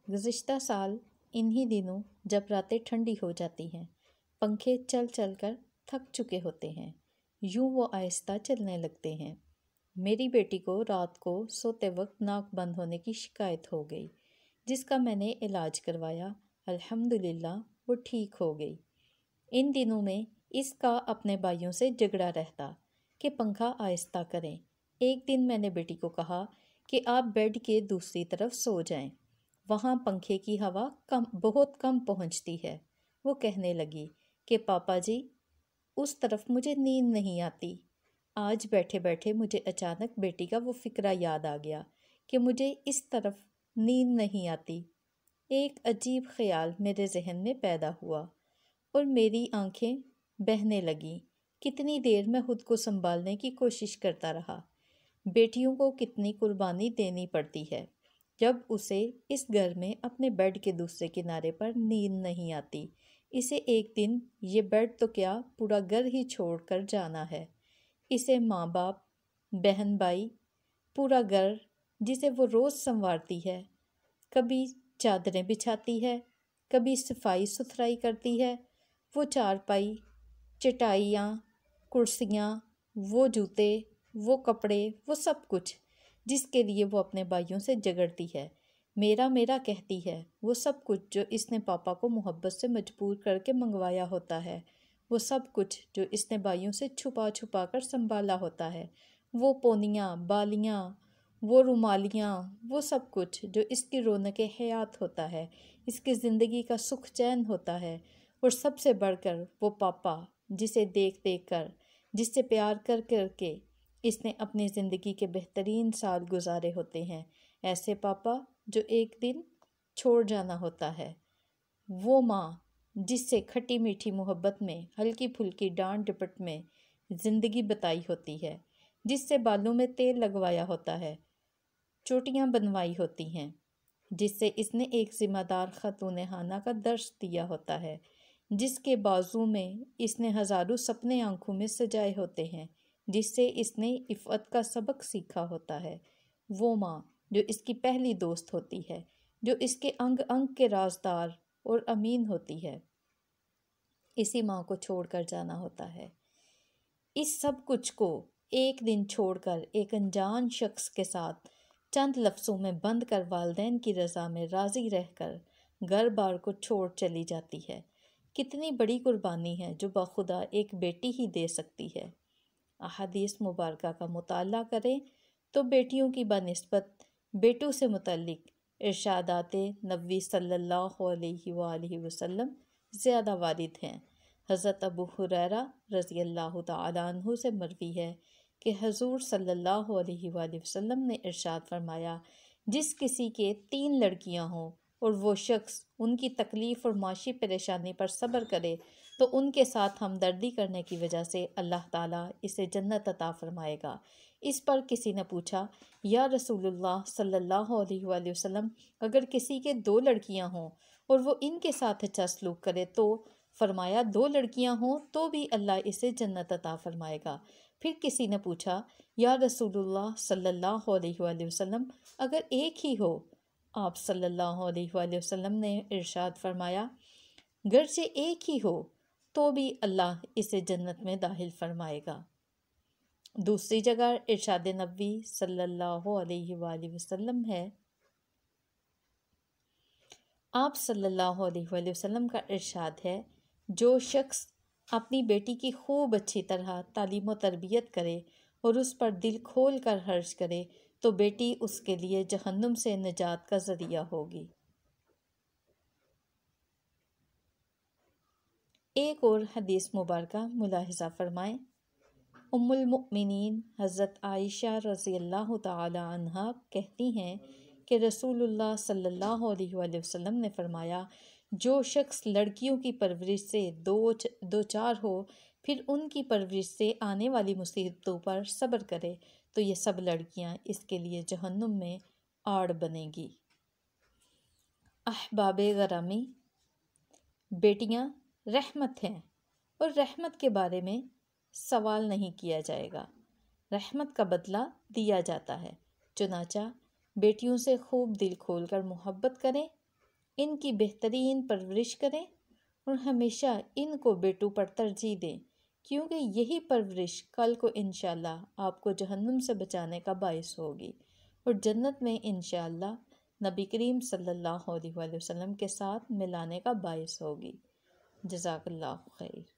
گزشتہ سال انہی دنوں جب راتیں ٹھنڈی ہو جاتی ہیں، پنکھے چل چل کر تھک چکے ہوتے ہیں، یوں وہ آہستہ چلنے لگتے ہیں۔ میری بیٹی کو رات کو سوتے وقت ناک بند ہونے کی شکایت ہو گئی، جس کا میں نے علاج کروایا۔ الحمدللہ وہ ٹھیک ہو گئی۔ ان دنوں میں اس کا اپنے بھائیوں سے جھگڑا رہتا کہ پنکھا آہستہ کریں۔ ایک دن میں نے بیٹی کو کہا کہ آپ بیڈ کے دوسری طرف سو جائیں، وہاں پنکھے کی ہوا بہت کم پہنچتی ہے۔ وہ کہنے لگی کہ پاپا جی اس طرف مجھے نیند نہیں آتی۔ آج بیٹھے بیٹھے مجھے اچانک بیٹی کا وہ فقرہ یاد آ گیا کہ مجھے اس طرف نیند نہیں آتی۔ ایک عجیب خیال میرے ذہن میں پیدا ہوا اور میری آنکھیں بہنے لگیں۔ کتنی دیر میں خود کو سنبھالنے کی کوشش کرتا رہا۔ بیٹیوں کو کتنی قربانی دینی پڑتی ہے جب اسے اس گھر میں اپنے بیڈ کے دوسرے کنارے پر نیند نہیں آتی۔ اسے ایک دن یہ بیڈ تو کیا پورا گھر ہی چھوڑ کر جانا ہے۔ اسے ماں باپ، بہن بھائی، پورا گھر جسے وہ روز سنوارتی ہے، کبھی چادریں بچھاتی ہے، کبھی صفائی ستھرائی کرتی ہے، وہ چارپائی، چٹائیاں، کرسیاں، وہ جوتے، وہ کپڑے، وہ سب کچھ جس کے لیے وہ اپنے بھائیوں سے جھگڑتی ہے، میرا میرا کہتی ہے، وہ سب کچھ جو اس نے پاپا کو محبت سے مجبور کر کے منگوایا ہوتا ہے، وہ سب کچھ جو اس نے بھائیوں سے چھپا چھپا کر سنبھالا ہوتا ہے، وہ پونیاں، بالیاں، وہ رومالیاں، وہ سب کچھ جو اس کی رونق حیات ہوتا ہے، اس کی زندگی کا سکھ چین ہوتا ہے، اور سب سے بڑھ کر وہ پاپا جسے دیکھ دیکھ کر، جس سے پیار کر کر کے اس نے اپنی زندگی کے بہترین سال گزارے ہوتے ہیں، ایسے پاپا جو ایک دن چھوڑ جانا ہوتا ہے، وہ ماں جس سے کھٹی میٹھی محبت میں، ہلکی پھلکی ڈانٹ ڈپٹ میں زندگی بتائی ہوتی ہے، جس سے بالوں میں تیل لگوایا ہوتا ہے، چوٹیاں بنوائی ہوتی ہیں، جس سے اس نے ایک ذمہ دار خاتون خانہ کا درس دیا ہوتا ہے، جس کے بازو میں اس نے ہزاروں سپنے آنکھوں میں سجائے ہوتے ہیں، جس سے اس نے عفت کا سبق سیکھا ہوتا ہے، وہ ماں جو اس کی پہلی دوست ہوتی ہے، جو اس کے انگ انگ کے رازدار اور امین ہوتی ہے، اسی ماں کو چھوڑ کر جانا ہوتا ہے۔ اس سب کچھ کو ایک دن چھوڑ کر ایک انجان شخص کے ساتھ چند لفظوں میں بند کر والدین کی رضا میں راضی رہ کر گھر بار کو چھوڑ چلی جاتی ہے۔ کتنی بڑی قربانی ہے جو بخدا ایک بیٹی ہی دے سکتی ہے۔ احادیث مبارکہ کا مطالعہ کریں تو بیٹیوں کی بنسبت بیٹوں سے متعلق ارشادات نبوی صلی اللہ علیہ وآلہ وسلم زیادہ وارد ہیں۔ حضرت ابو ہریرہ رضی اللہ تعالیٰ عنہ سے مروی ہے کہ حضور صلی اللہ علیہ وآلہ وسلم نے ارشاد فرمایا، جس کسی کے 3 لڑکیاں ہوں اور وہ شخص ان کی تکلیف اور معاشی پریشانی پر صبر کرے تو ان کے ساتھ ہمدردی کرنے کی وجہ سے اللہ تعالیٰ اسے جنت عطا فرمائے گا۔ اس پر کسی نے پوچھا، یا رسول اللہ صلی اللہ علیہ وآلہ وسلم، اگر کسی کے 2 لڑکیاں ہوں اور وہ ان کے ساتھ اچھا سلوک کرے تو؟ فرمایا 2 لڑکیاں ہوں تو بھی اللہ اسے جنت عطا فرمائے گا۔ پھر کسی نے پوچھا، یا رسول اللہ صلی اللہ علیہ وآلہ وسلم، اگر ایک ہی ہو؟ آپ صلی اللہ علیہ وآلہ وسلم نے ارشاد فرمایا، گرچہ ایک ہی ہو تو بھی اللہ اسے جنت میں داخل فرمائے گا۔ دوسری جگہ ارشاد نبوی صلی اللہ علیہ وآلہ وسلم ہے، آپ صلی اللہ علیہ وآلہ وسلم کا ارشاد ہے، جو شخص اپنی بیٹی کی خوب اچھی طرح تعلیم و تربیت کرے اور اس پر دل کھول کر خرچ کرے تو بیٹی اس کے لیے جہنم سے نجات کا ذریعہ ہوگی۔ ایک اور حدیث مبارکہ ملاحظہ فرمائیں۔ ام المؤمنین حضرت عائشہ رضی اللہ تعالی عنہا کہتی ہیں کہ رسول اللہ صلی اللہ علیہ وآلہ وسلم نے فرمایا، جو شخص لڑکیوں کی پرورش سے دو چار ہو پھر ان کی پرورش سے آنے والی مصیبتوں پر صبر کرے تو یہ سب لڑکیاں اس کے لیے جہنم میں آڑ بنیں گی۔ احباب گرامی، بیٹیاں رحمت ہیں اور رحمت کے بارے میں سوال نہیں کیا جائے گا، رحمت کا بدلہ دیا جاتا ہے، چنانچہ بیٹیوں سے خوب دل کھول کر محبت کریں ان کی بہترین پرورش کریں اور ہمیشہ ان کو بیٹوں پر ترجیح دیں، کیونکہ یہی پرورش کل کو انشاءاللہ آپ کو جہنم سے بچانے کا باعث ہوگی اور جنت میں انشاءاللہ نبی کریم صلی اللہ علیہ وسلم کے ساتھ ملانے کا باعث ہوگی۔ جزاک اللہ خیر۔